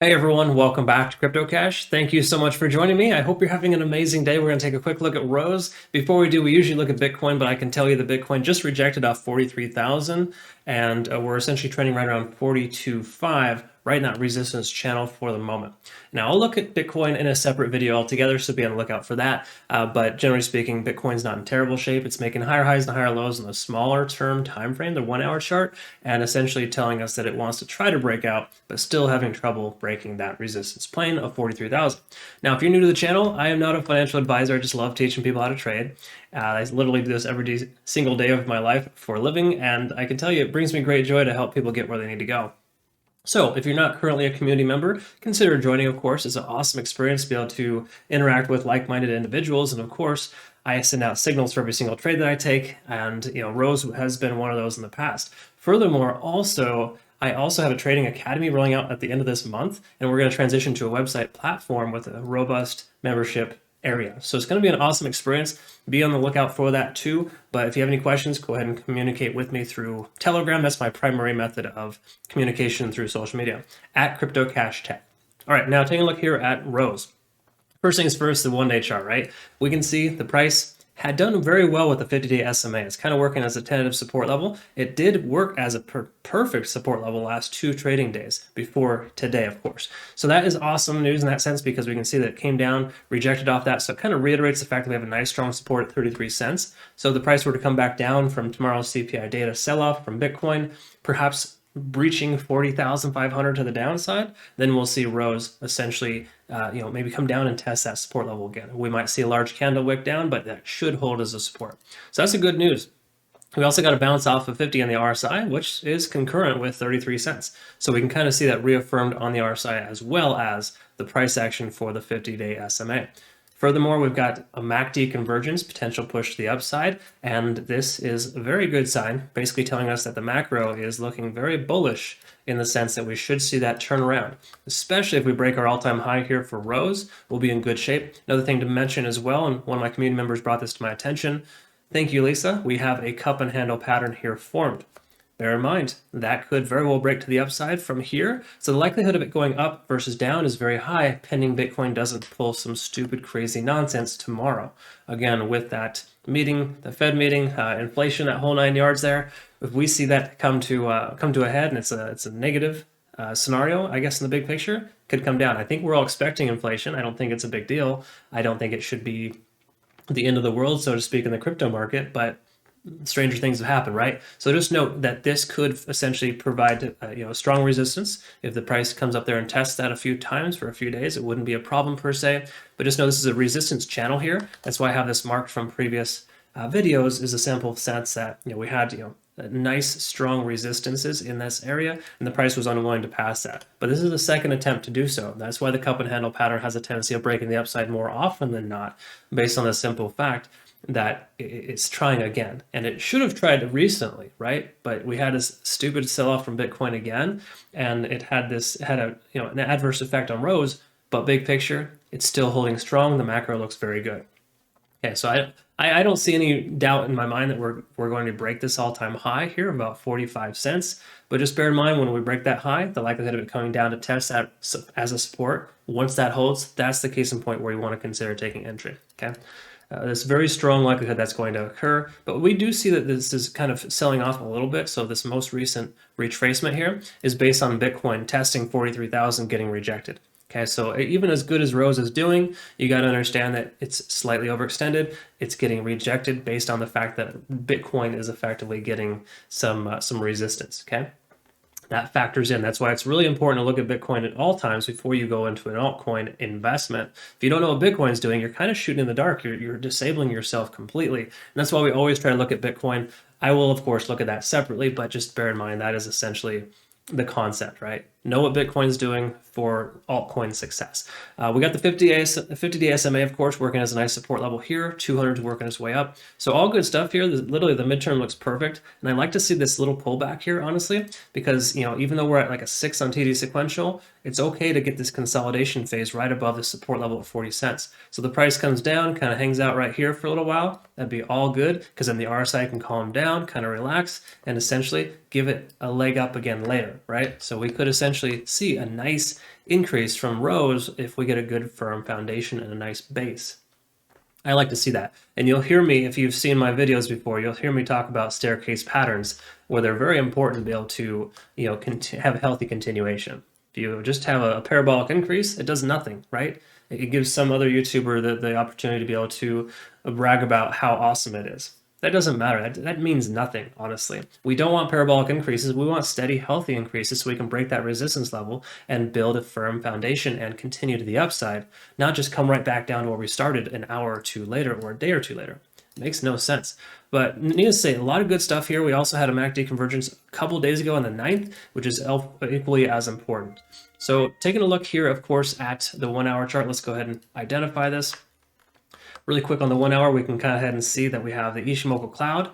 Hey everyone, welcome back to CryptoCache. Thank you so much for joining me. I hope you're having an amazing day. We're going to take a quick look at Rose. Before we do, we usually look at Bitcoin, but I can tell you the Bitcoin just rejected off 43,000 and we're essentially trending right around 42.5, right in that resistance channel for the moment. Now I'll look at Bitcoin in a separate video altogether, so be on the lookout for that. But generally speaking, Bitcoin's not in terrible shape. It's making higher highs and higher lows in the smaller term time frame, the 1 hour chart, and essentially telling us that it wants to try to break out, but still having trouble breaking that resistance plane of 43,000. Now, if you're new to the channel, I am not a financial advisor. I just love teaching people how to trade. I literally do this every single day of my life for a living, and I can tell you it brings me great joy to help people get where they need to go. So if you're not currently a community member, consider joining, of course. It's an awesome experience to be able to interact with like-minded individuals. And of course, I send out signals for every single trade that I take. And, Rose has been one of those in the past. Furthermore, I also have a trading academy rolling out at the end of this month, and we're going to transition to a website platform with a robust membership area. So it's going to be an awesome experience. Be on the lookout for that too. But if you have any questions, go ahead and communicate with me through Telegram. That's my primary method of communication through social media, at CryptoCache Tech. All right, now taking a look here at Rose. First things first, the 1-day chart, right? We can see the price had done very well with the 50-day SMA. It's kind of working as a tentative support level. It did work as a perfect support level last 2 trading days before today, of course. So that is awesome news in that sense, because we can see that it came down, rejected off that. So it kind of reiterates the fact that we have a nice strong support at 33 cents. So if the price were to come back down from tomorrow's CPI data sell-off from Bitcoin, perhaps breaching 40,500 to the downside, then we'll see Rose essentially, maybe come down and test that support level again. We might see a large candle wick down, but that should hold as a support. So that's the good news. We also got a bounce off of 50 on the RSI, which is concurrent with 33 cents. So we can kind of see that reaffirmed on the RSI as well as the price action for the 50-day SMA. Furthermore, we've got a MACD convergence, potential push to the upside, and this is a very good sign, basically telling us that the macro is looking very bullish in the sense that we should see that turn around, especially if we break our all-time high here for Rose. We'll be in good shape. Another thing to mention as well, and one of my community members brought this to my attention, thank you, Lisa, we have a cup and handle pattern here formed. Bear in mind, that could very well break to the upside from here. So the likelihood of it going up versus down is very high, pending Bitcoin doesn't pull some stupid, crazy nonsense tomorrow. Again, with that meeting, the Fed meeting, inflation, that whole 9 yards there, if we see that come to a head and it's a negative scenario, I guess in the big picture, could come down. I think we're all expecting inflation. I don't think it's a big deal. I don't think it should be the end of the world, so to speak, in the crypto market, but stranger things have happened, right? So just note that this could essentially provide a strong resistance. If the price comes up there and tests that a few times for a few days, it wouldn't be a problem per se. But just know this is a resistance channel here. That's why I have this marked from previous videos, is a simple sense that we had nice strong resistances in this area, and the price was unwilling to pass that. But this is the second attempt to do so. That's why the cup and handle pattern has a tendency of breaking the upside more often than not, based on the simple fact that it's trying again. And it should have tried recently, right? But we had this stupid sell-off from Bitcoin again, and it had an adverse effect on Rose, but big picture, it's still holding strong. The macro looks very good. Okay, so I don't see any doubt in my mind that we're going to break this all-time high here, about 45 cents. But just bear in mind, when we break that high, the likelihood of it coming down to test that as a support, once that holds, that's the case in point where you want to consider taking entry, okay? There's very strong likelihood that's going to occur, but we do see that this is kind of selling off a little bit. So this most recent retracement here is based on Bitcoin testing 43,000, getting rejected. Okay, so even as good as Rose is doing, you got to understand that it's slightly overextended. It's getting rejected based on the fact that Bitcoin is effectively getting some resistance. Okay. That factors in. That's why it's really important to look at Bitcoin at all times before you go into an altcoin investment. If you don't know what Bitcoin's doing, you're kind of shooting in the dark. You're disabling yourself completely. And that's why we always try to look at Bitcoin. I will, of course, look at that separately, but just bear in mind that is essentially the concept, right? Know what Bitcoin is doing for altcoin success. We got the 50-day SMA, of course, working as a nice support level here. 200 is working its way up. So all good stuff here. Literally, the midterm looks perfect. And I like to see this little pullback here, honestly, because even though we're at like a 6 on TD sequential, it's okay to get this consolidation phase right above the support level of 40 cents. So the price comes down, kind of hangs out right here for a little while. That'd be all good, because then the RSI can calm down, kind of relax, and essentially give it a leg up again later, right? So we could essentially potentially see a nice increase from Rose if we get a good firm foundation and a nice base. I like to see that. And you'll hear me, if you've seen my videos before, you'll hear me talk about staircase patterns, where they're very important to be able to, have a healthy continuation. If you just have a parabolic increase, it does nothing, right? It gives some other YouTuber the opportunity to be able to brag about how awesome it is. That doesn't matter. That means nothing, honestly. We don't want parabolic increases. We want steady, healthy increases so we can break that resistance level and build a firm foundation and continue to the upside, not just come right back down to where we started an hour or two later or a day or two later. It makes no sense. But needless to say, a lot of good stuff here. We also had a MACD convergence a couple days ago on the 9th, which is equally as important. So taking a look here, of course, at the 1 hour chart, let's go ahead and identify this. Really quick on the 1 hour, we can go ahead and see that we have the Ishimoku cloud.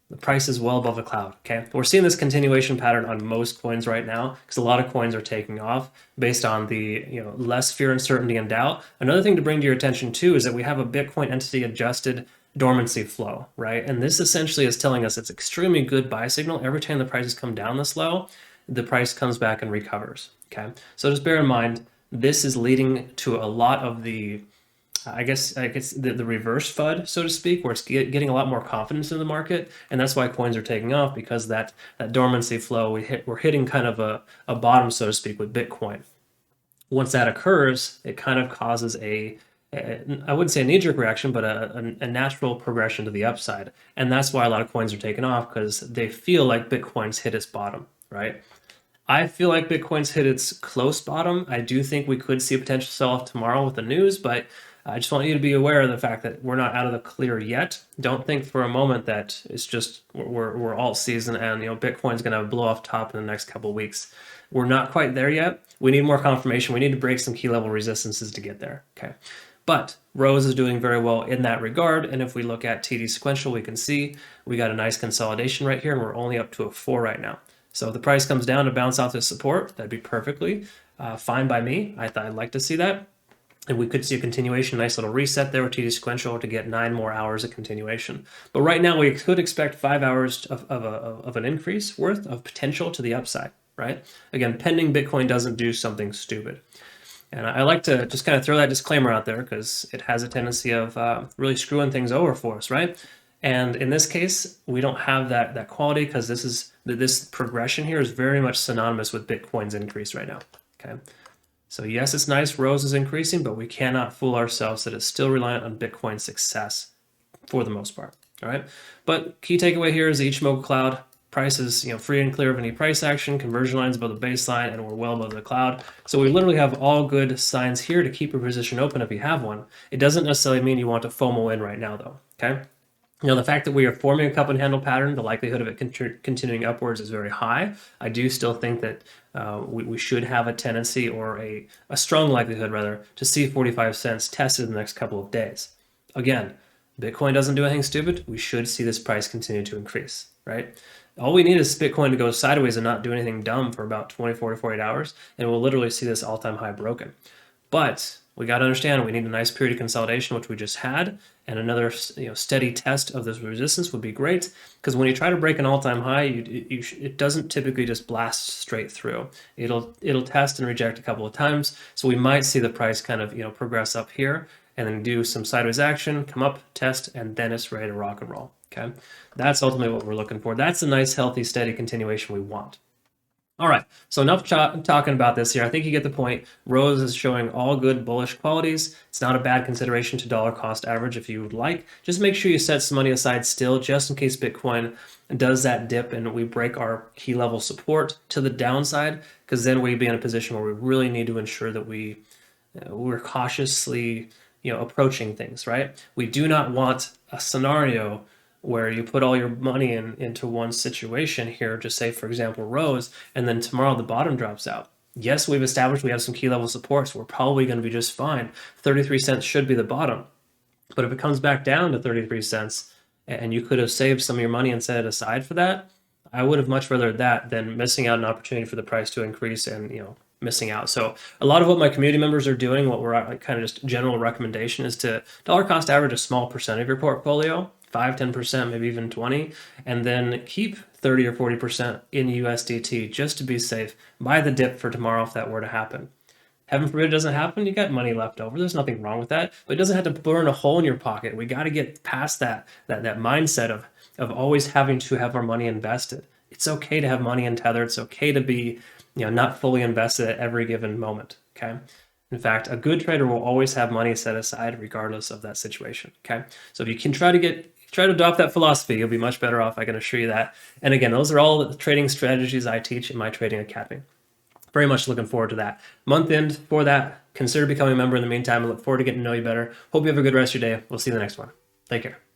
The price is well above the cloud, okay? We're seeing this continuation pattern on most coins right now because a lot of coins are taking off based on the less fear, uncertainty, and doubt. Another thing to bring to your attention too is that we have a Bitcoin entity adjusted dormancy flow, right? And this essentially is telling us it's extremely good buy signal. Every time the prices come down this low, the price comes back and recovers, okay? So just bear in mind, this is leading to a lot of the I guess the reverse FUD, so to speak, where it's getting a lot more confidence in the market, and that's why coins are taking off, because that dormancy flow, we're hitting kind of a bottom, so to speak, with Bitcoin. Once that occurs, it kind of causes I wouldn't say a knee-jerk reaction, but a natural progression to the upside, and that's why a lot of coins are taking off, because they feel like Bitcoin's hit its bottom, right? I feel like Bitcoin's hit its close bottom. I do think we could see a potential sell-off tomorrow with the news, but I just want you to be aware of the fact that we're not out of the clear yet. Don't think for a moment that it's just we're alt season and Bitcoin's going to blow off top in the next couple of weeks. We're not quite there yet. We need more confirmation. We need to break some key level resistances to get there. Okay, but Rose is doing very well in that regard. And if we look at TD sequential, we can see we got a nice consolidation right here, and we're only up to a 4 right now. So if the price comes down to bounce off this support, that'd be perfectly fine by me. I'd like to see that. And we could see a continuation, nice little reset there with TD sequential to get 9 more hours of continuation. But right now we could expect 5 hours of an increase worth of potential to the upside, right? Again, pending Bitcoin doesn't do something stupid. And I like to just kind of throw that disclaimer out there because it has a tendency of really screwing things over for us, right? And in this case, we don't have that quality because this progression here is very much synonymous with Bitcoin's increase right now, okay? So yes, it's nice, Rose is increasing, but we cannot fool ourselves that it's still reliant on Bitcoin's success for the most part, all right? But key takeaway here is the Ichimoku cloud price is free and clear of any price action, conversion lines above the baseline, and we're well above the cloud. So we literally have all good signs here to keep your position open if you have one. It doesn't necessarily mean you want to FOMO in right now though, okay? The fact that we are forming a cup and handle pattern, the likelihood of it continuing upwards is very high. I do still think that we should have a tendency, or a strong likelihood rather, to see 45 cents tested in the next couple of days. Again, Bitcoin doesn't do anything stupid. We should see this price continue to increase, right? All we need is Bitcoin to go sideways and not do anything dumb for about 24 to 48 hours, and we'll literally see this all-time high broken. But we got to understand we need a nice period of consolidation, which we just had, and another steady test of this resistance would be great, because when you try to break an all-time high, it doesn't typically just blast straight through. It'll test and reject a couple of times, so we might see the price kind of progress up here and then do some sideways action, come up, test, and then it's ready to rock and roll. Okay, that's ultimately what we're looking for. That's a nice, healthy, steady continuation we want. All right, so enough talking about this here. I think you get the point. Rose is showing all good bullish qualities. It's not a bad consideration to dollar cost average if you would like. Just make sure you set some money aside still, just in case Bitcoin does that dip and we break our key level support to the downside, because then we'd be in a position where we really need to ensure that we're cautiously approaching things, right? We do not want a scenario where you put all your money into one situation here, just say, for example, Rose, and then tomorrow the bottom drops out. Yes, we've established we have some key level support, so we're probably going to be just fine. 33 cents should be the bottom. But if it comes back down to 33 cents and you could have saved some of your money and set it aside for that, I would have much rather that than missing out an opportunity for the price to increase and, missing out. So a lot of what my community members are doing, what we're kind of just general recommendation, is to dollar cost average a small percent of your portfolio, 5, 10%, maybe even 20, and then keep 30 or 40% in USDT just to be safe. Buy the dip for tomorrow if that were to happen. Heaven forbid it doesn't happen, you got money left over. There's nothing wrong with that, but it doesn't have to burn a hole in your pocket. We got to get past that mindset of always having to have our money invested. It's okay to have money in Tether. It's okay to be, not fully invested at every given moment. Okay. In fact, a good trader will always have money set aside regardless of that situation. Okay. So if you can try to adopt that philosophy, you'll be much better off. I can assure you that. And again, those are all the trading strategies I teach in my trading academy. Very much looking forward to that. Month end for that. Consider becoming a member in the meantime. I look forward to getting to know you better. Hope you have a good rest of your day. We'll see you in the next one. Take care.